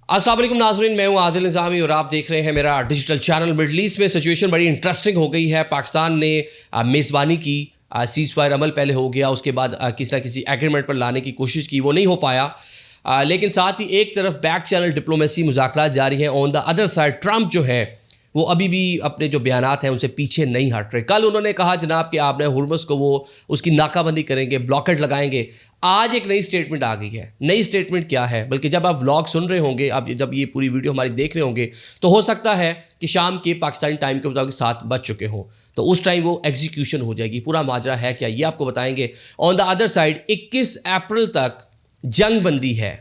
अस्सलाम वालेकुम नाज़रीन, मैं हूं आदिल निज़ामी और आप देख रहे हैं मेरा डिजिटल चैनल। मिडल ईस्ट में सिचुएशन बड़ी इंटरेस्टिंग हो गई है। पाकिस्तान ने मेज़बानी की, सीज़ फायर अमल पहले हो गया, उसके बाद किसी ना किसी एग्रीमेंट पर लाने की कोशिश की, वो नहीं हो पाया। लेकिन साथ ही एक तरफ बैक चैनल डिप्लोमेसी मुज़ाकरात जारी हैं। On the other side Trump जो है वो अभी भी अपने जो बयानात हैं उनसे पीछे नहीं हट रहे। कल उन्होंने कहा जनाब कि आपने हुर्मुज़ को वो उसकी नाकाबंदी करेंगे, ब्लॉकेट लगाएंगे। आज एक नई स्टेटमेंट आ गई है। नई स्टेटमेंट क्या है, बल्कि जब आप व्लॉग सुन रहे होंगे, आप जब ये पूरी वीडियो हमारी देख रहे होंगे, तो हो सकता है कि शाम के पाकिस्तानी टाइम के मुताबिक 7 बज चुके हों, तो उस टाइम वो एग्जीक्यूशन हो जाएगी। पूरा माजरा है क्या, ये आपको बताएंगे। ऑन द अदर साइड 21 अप्रैल तक जंग बंदी है।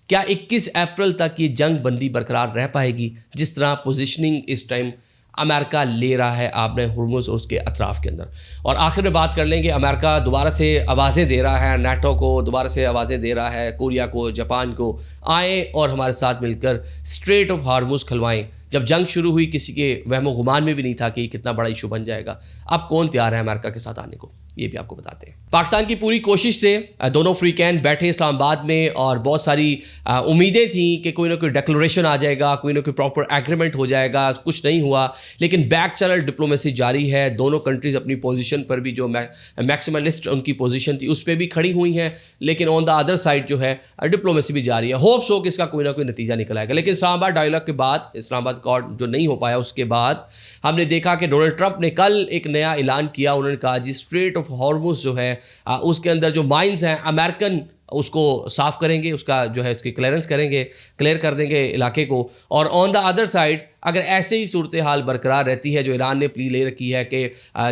क्या 21 अप्रैल तक ये जंग बंदी बरकरार रह पाएगी, जिस तरह पोजिशनिंग इस टाइम अमेरिका ले रहा है आपने हुर्मुज़ और उसके अतराफ़ के अंदर। और आखिर में बात कर लेंगे, अमेरिका दोबारा से आवाज़ें दे रहा है, नाटो को दोबारा से आवाज़ें दे रहा है, कोरिया को, जापान को, आए और हमारे साथ मिलकर स्ट्रेट ऑफ हार्मुज़ खुलवाएं। जब जंग शुरू हुई किसी के वहमो गुमान में भी नहीं था कि कितना बड़ा इशू बन जाएगा। अब कौन तैयार है अमेरिका के साथ आने को, ये भी आपको बताते हैं। पाकिस्तान की पूरी कोशिश से दोनों फ्री कैन बैठे इस्लामाबाद में और बहुत सारी उम्मीदें थी कि कोई ना कोई डिक्लेरेशन आ जाएगा, कोई ना कोई प्रॉपर एग्रीमेंट हो जाएगा। कुछ नहीं हुआ, लेकिन बैक चैनल डिप्लोमेसी जारी है। दोनों कंट्रीज़ अपनी पोजीशन पर भी जो मैक्सिमलिस्ट उनकी पोजीशन थी उस पर भी खड़ी हुई हैं, लेकिन ऑन द अदर साइड जो है डिप्लोमेसी भी जारी है। होप्स हो कि इसका कोई ना कोई नतीजा निकल आएगा। लेकिन इस्लामाबाद डायलॉग के बाद, इस्लामाबाद कॉर्ड जो नहीं हो पाया, उसके बाद हमने देखा कि डोनाल्ड ट्रंप ने कल एक नया ऐलान किया। उन्होंने कहा जी स्ट्रेट ऑफ हॉर्मुज़ जो है उसके अंदर जो माइंस हैं अमेरिकन उसको साफ़ करेंगे, उसका जो है उसकी क्लियरेंस करेंगे, क्लियर कर देंगे इलाके को। और ऑन द अदर साइड अगर ऐसे ही सूरत हाल बरकरार रहती है, जो ईरान ने प्ली ले रखी है कि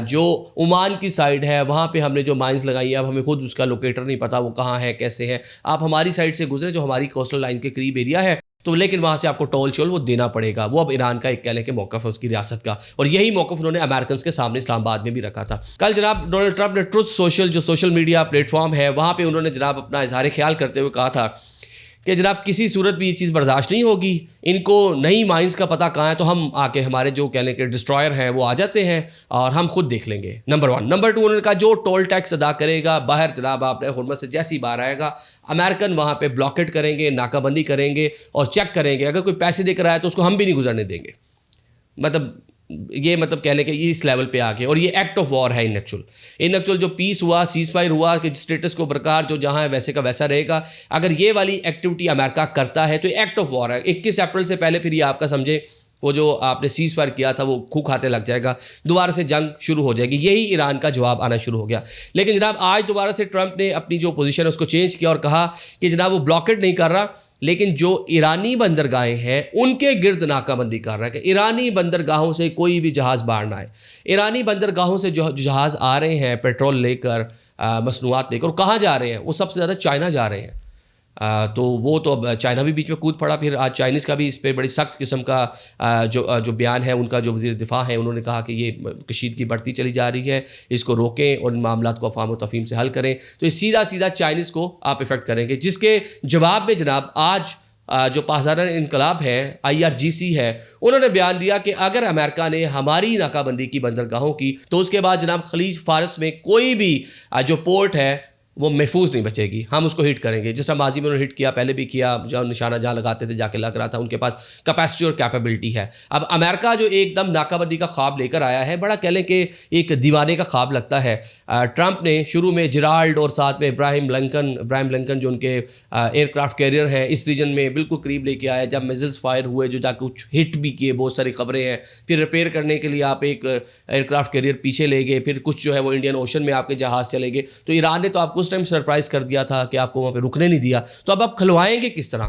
जो ओमान की साइड है वहाँ पे हमने जो माइंस लगाई है, अब हमें खुद उसका लोकेटर नहीं पता वो कहाँ है, कैसे है। आप हमारी साइड से गुजरे जो हमारी कोस्टल लाइन के करीब एरिया है, तो लेकिन वहाँ से आपको टोल शोल वो देना पड़ेगा। वो अब ईरान का एक कहने के मौक़िफ़ है उसकी रियासत का, और यही मौक़िफ़ उन्होंने अमेरिकन के सामने इस्लामाबाद में भी रखा था। कल जनाब डोनाल्ड ट्रंप ने ट्रुथ सोशल जो सोशल मीडिया प्लेटफॉर्म है वहाँ पे उन्होंने जनाब अपना इज़हार ख्याल करते हुए कहा था कि जनाब किसी सूरत भी ये चीज़ बर्दाश्त नहीं होगी। इनको नई माइंस का पता कहाँ है तो हम आके हमारे जो कहने के डिस्ट्रॉयर हैं वो आ जाते हैं और हम खुद देख लेंगे। नंबर 1। नंबर 2, उन्होंने कहा जो टोल टैक्स अदा करेगा बाहर, जनाब आपने हुर्मुज़ से जैसे ही बाहर आएगा अमेरिकन वहाँ पे ब्लॉकेट करेंगे, नाकाबंदी करेंगे और चेक करेंगे। अगर कोई पैसे देकर आया तो उसको हम भी नहीं गुजरने देंगे। मतलब ये कहने के इस लेवल पे आ गए। और ये एक्ट ऑफ वॉर है इन एक्चुअल जो पीस हुआ, सीज फायर हुआ, कि स्टेटस को बरकरार जो जहाँ है वैसे का वैसा रहेगा। अगर ये वाली एक्टिविटी अमेरिका करता है तो एक्ट ऑफ वॉर है। 21 अप्रैल से पहले फिर ये आपका समझे वो जो आपने सीज फायर किया था वो खूह खाते लग जाएगा, दोबारा से जंग शुरू हो जाएगी। यही ईरान का जवाब आना शुरू हो गया। लेकिन जनाब आज दोबारा से ट्रंप ने अपनी जो पोजीशन है उसको चेंज किया और कहा कि जनाब वो ब्लॉकेट नहीं कर रहा, लेकिन जो ईरानी बंदरगाहें हैं उनके गिर्द नाकाबंदी कर रहा है कि ईरानी बंदरगाहों से कोई भी जहाज़ बाहर ना आए। ईरानी बंदरगाहों से जो जहाज़ आ रहे हैं पेट्रोल लेकर, मसनूआत लेकर, कहाँ जा रहे हैं? वो सबसे ज़्यादा चाइना जा रहे हैं। तो वो तो अब चाइना भी बीच में कूद पड़ा। फिर आज चाइनीज़ का भी इस पर बड़ी सख्त किस्म का जो बयान है उनका, जो वज़ीर दिफा है उन्होंने कहा कि ये कशीदगी बढ़ती चली जा रही है, इसको रोकें और इन मामलों को अफ़वाम व तफ़हीम से हल करें। तो ये सीधा सीधा चाइनीज़ को आप इफ़ेक्ट करेंगे, जिसके जवाब में जनाब आज जो पासदार इनकलाब है, IRGC है, उन्होंने बयान दिया कि अगर अमेरिका ने हमारी नाकाबंदी की बंदरगाहों की तो उसके बाद जनाब खलीज फारस में कोई भी जो पोर्ट है वो महफूज नहीं बचेगी, हम उसको हिट करेंगे। जिस तरह माजी में उन्होंने हिट किया, पहले भी किया, जो निशाना जहाँ लगाते थे जाके लग रहा था, उनके पास कैपेसिटी और कैपेबिलिटी है। अब अमेरिका जो एकदम नाकाबंदी का ख्वाब लेकर आया है, बड़ा कह लें कि एक दीवाने का ख्वाब लगता है। ट्रंप ने शुरू में जिराल्ड और साथ में इब्राहिम लिंकन जो उनके एयरक्राफ्ट कैरियर हैं इस रीजन में बिल्कुल करीब लेके आया। जब मिसाइल्स फायर हुए जो जाकर कुछ हिट भी किए, बहुत सारी खबरें हैं। फिर रिपेयर करने के लिए आप एक एयरक्राफ्ट कैरियर पीछे ले गए, फिर कुछ जो है वो इंडियन ओशन में आपके जहाज़ चले गए। तो ईरान ने तो आपको टाइम सरप्राइज कर दिया था कि आपको वहां पे रुकने नहीं दिया। तो अब आप खलवाएंगे किस तरह?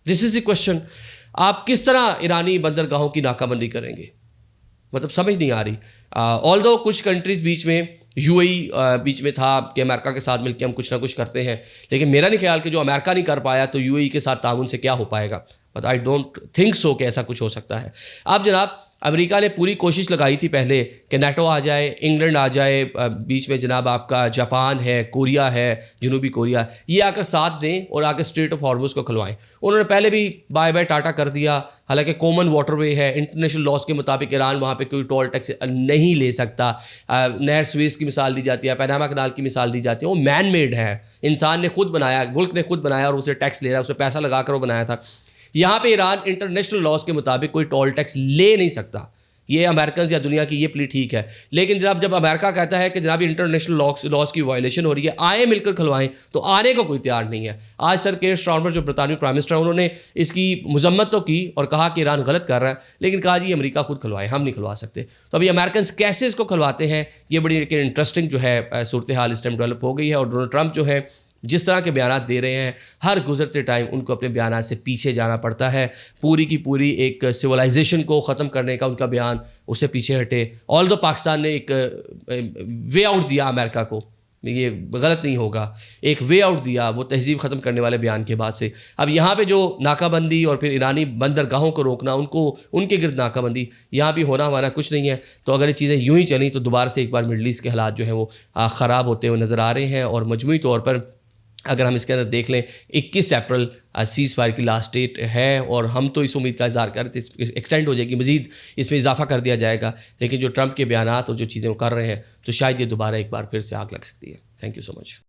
This is the question. आप किस तरह ईरानी बंदरगाहों की नाकाबंदी करेंगे? मतलब समझ नहीं आ रही। ऑल्दो कुछ कंट्रीज बीच में, UAE बीच में था कि अमेरिका के साथ मिलकर हम कुछ ना कुछ करते हैं, लेकिन मेरा नहीं ख्याल कि जो अमेरिका नहीं कर पाया तो UAE के साथ ताउन से क्या हो पाएगा। But I don't think so कि ऐसा कुछ हो सकता है। अब जनाब अमेरिका ने पूरी कोशिश लगाई थी पहले कि नाटो आ जाए, इंग्लैंड आ जाए, बीच में जनाब आपका जापान है, कोरिया है, जनूबी कोरिया, ये आकर साथ दें और आकर स्ट्रेट ऑफ हॉर्मुज़ को खुलवाएं। उन्होंने पहले भी बाय बाय टाटा कर दिया। हालांकि कॉमन वाटरवे है, इंटरनेशनल लॉज के मुताबिक ईरान वहाँ पे कोई टोल टैक्स नहीं ले सकता। नहर स्वेज की मिसाल दी जाती है, पैनामा कनाल की मिसाल दी जाती है, वो मैन मेड है, इंसान ने खुद बनाया, मुल्क ने खुद बनाया और उसे टैक्स ले रहा है, उसमें पैसा लगा कर वो बनाया था। यहाँ पे ईरान इंटरनेशनल लॉज के मुताबिक कोई टोल टैक्स ले नहीं सकता। ये अमेरिकन या दुनिया की ये प्ली ठीक है, लेकिन जब अमेरिका कहता है कि जनाब इंटरनेशनल लॉज की वायलेशन हो रही है, आए मिलकर खुलवाएं, तो आने को कोई तैयार नहीं है। आज सर केयर स्टारमर जो बरतानवी प्राइम मिनिस्टर है, उन्होंने इसकी मजम्मत तो की और कहा कि ईरान गलत कर रहा है, लेकिन कहा जी अमेरिका खुद खुलवाए, हम नहीं खुलवा सकते। तो अभी अमेरिकन कैसे इसको खुलवाते हैं, ये बड़ी इंटरेस्टिंग जो है सूरत हाल इस टाइम डेवलप हो गई है। और डोनाल्ड ट्रंप जो है जिस तरह के बयान दे रहे हैं, हर गुजरते टाइम उनको अपने बयान से पीछे जाना पड़ता है। पूरी की पूरी एक सिविलाइजेशन को ख़त्म करने का उनका बयान, उससे पीछे हटे। ऑल दो पाकिस्तान ने एक वे आउट दिया अमेरिका को, ये गलत नहीं होगा, एक वे आउट दिया वो तहजीब ख़त्म करने वाले बयान के बाद से। अब यहाँ पे जो नाकाबंदी और फिर ईरानी बंदरगाहों को रोकना, उनको उनके गिर्द नाकाबंदी, यहाँ भी होना हमारा कुछ नहीं है। तो अगर ये चीज़ें यूँ ही चली तो दोबारा से एक बार मिडल ईस्ट के हालात जो हैं वो ख़राब होते हुए नज़र आ रहे हैं। और मजमूई तौर पर अगर हम इसके अंदर देख लें, 21 अप्रैल सीज़ फायर की लास्ट डेट है, और हम तो इस उम्मीद का इज़हार कर रहे थे एक्सटेंड हो जाएगी, मज़ीद इसमें इजाफा कर दिया जाएगा। लेकिन जो ट्रंप के बयानात और जो चीज़ें वो कर रहे हैं, तो शायद ये दोबारा एक बार फिर से आग लग सकती है। Thank you so much.